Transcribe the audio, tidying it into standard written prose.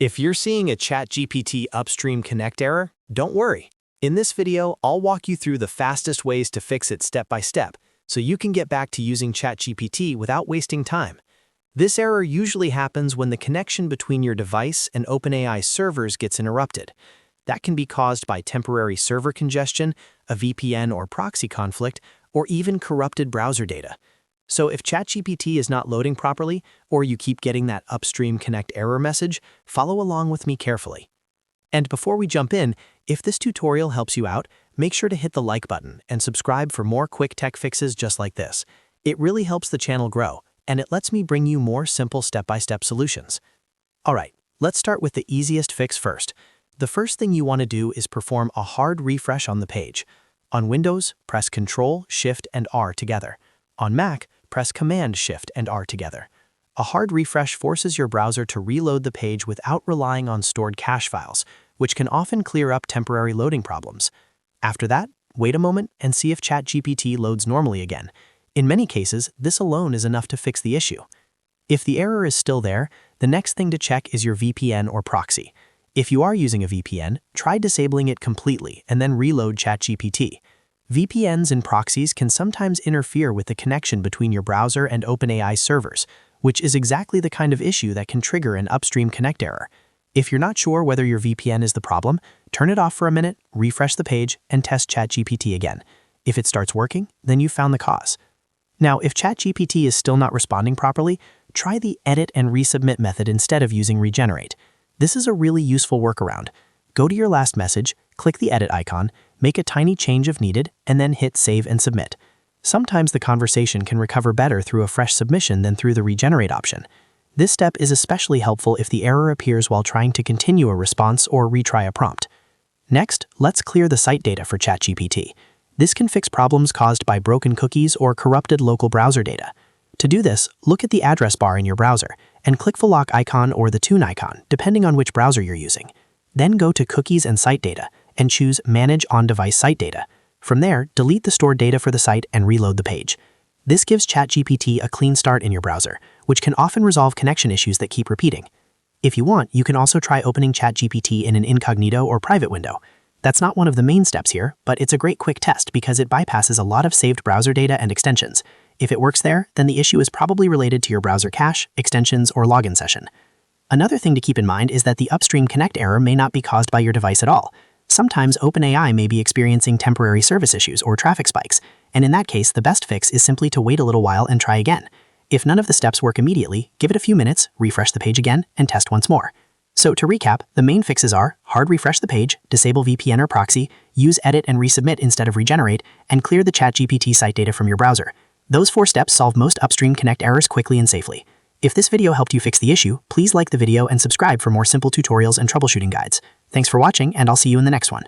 If you're seeing a ChatGPT Upstream Connect error, don't worry. In this video, I'll walk you through the fastest ways to fix it step by step, so you can get back to using ChatGPT without wasting time. This error usually happens when the connection between your device and OpenAI servers gets interrupted. That can be caused by temporary server congestion, a VPN or proxy conflict, or even corrupted browser data. So if ChatGPT is not loading properly, or you keep getting that Upstream Connect error message, follow along with me carefully. And before we jump in, if this tutorial helps you out, make sure to hit the like button and subscribe for more quick tech fixes just like this. It really helps the channel grow, and it lets me bring you more simple step-by-step solutions. Alright, let's start with the easiest fix first. The first thing you want to do is perform a hard refresh on the page. On Windows, press Ctrl, Shift, and R together. On Mac, press Command, Shift, and R together. A hard refresh forces your browser to reload the page without relying on stored cache files, which can often clear up temporary loading problems. After that, wait a moment and see if ChatGPT loads normally again. In many cases, this alone is enough to fix the issue. If the error is still there, the next thing to check is your VPN or proxy. If you are using a VPN, try disabling it completely and then reload ChatGPT. VPNs and proxies can sometimes interfere with the connection between your browser and OpenAI servers, which is exactly the kind of issue that can trigger an Upstream Connect error. If you're not sure whether your VPN is the problem, turn it off for a minute, refresh the page, and test ChatGPT again. If it starts working, then you've found the cause. Now, if ChatGPT is still not responding properly, try the edit and resubmit method instead of using regenerate. This is a really useful workaround. Go to your last message, click the edit icon, make a tiny change if needed, and then hit save and submit. Sometimes the conversation can recover better through a fresh submission than through the regenerate option. This step is especially helpful if the error appears while trying to continue a response or retry a prompt. Next, let's clear the site data for ChatGPT. This can fix problems caused by broken cookies or corrupted local browser data. To do this, look at the address bar in your browser and click the lock icon or the tune icon, depending on which browser you're using. Then go to Cookies and Site Data and choose Manage On-Device Site Data. From there, delete the stored data for the site and reload the page. This gives ChatGPT a clean start in your browser, which can often resolve connection issues that keep repeating. If you want, you can also try opening ChatGPT in an incognito or private window. That's not one of the main steps here, but it's a great quick test because it bypasses a lot of saved browser data and extensions. If it works there, then the issue is probably related to your browser cache, extensions, or login session. Another thing to keep in mind is that the Upstream Connect error may not be caused by your device at all. Sometimes OpenAI may be experiencing temporary service issues or traffic spikes, and in that case, the best fix is simply to wait a little while and try again. If none of the steps work immediately, give it a few minutes, refresh the page again, and test once more. So to recap, the main fixes are hard refresh the page, disable VPN or proxy, use edit and resubmit instead of regenerate, and clear the ChatGPT site data from your browser. Those 4 steps solve most Upstream Connect errors quickly and safely. If this video helped you fix the issue, please like the video and subscribe for more simple tutorials and troubleshooting guides. Thanks for watching, and I'll see you in the next one.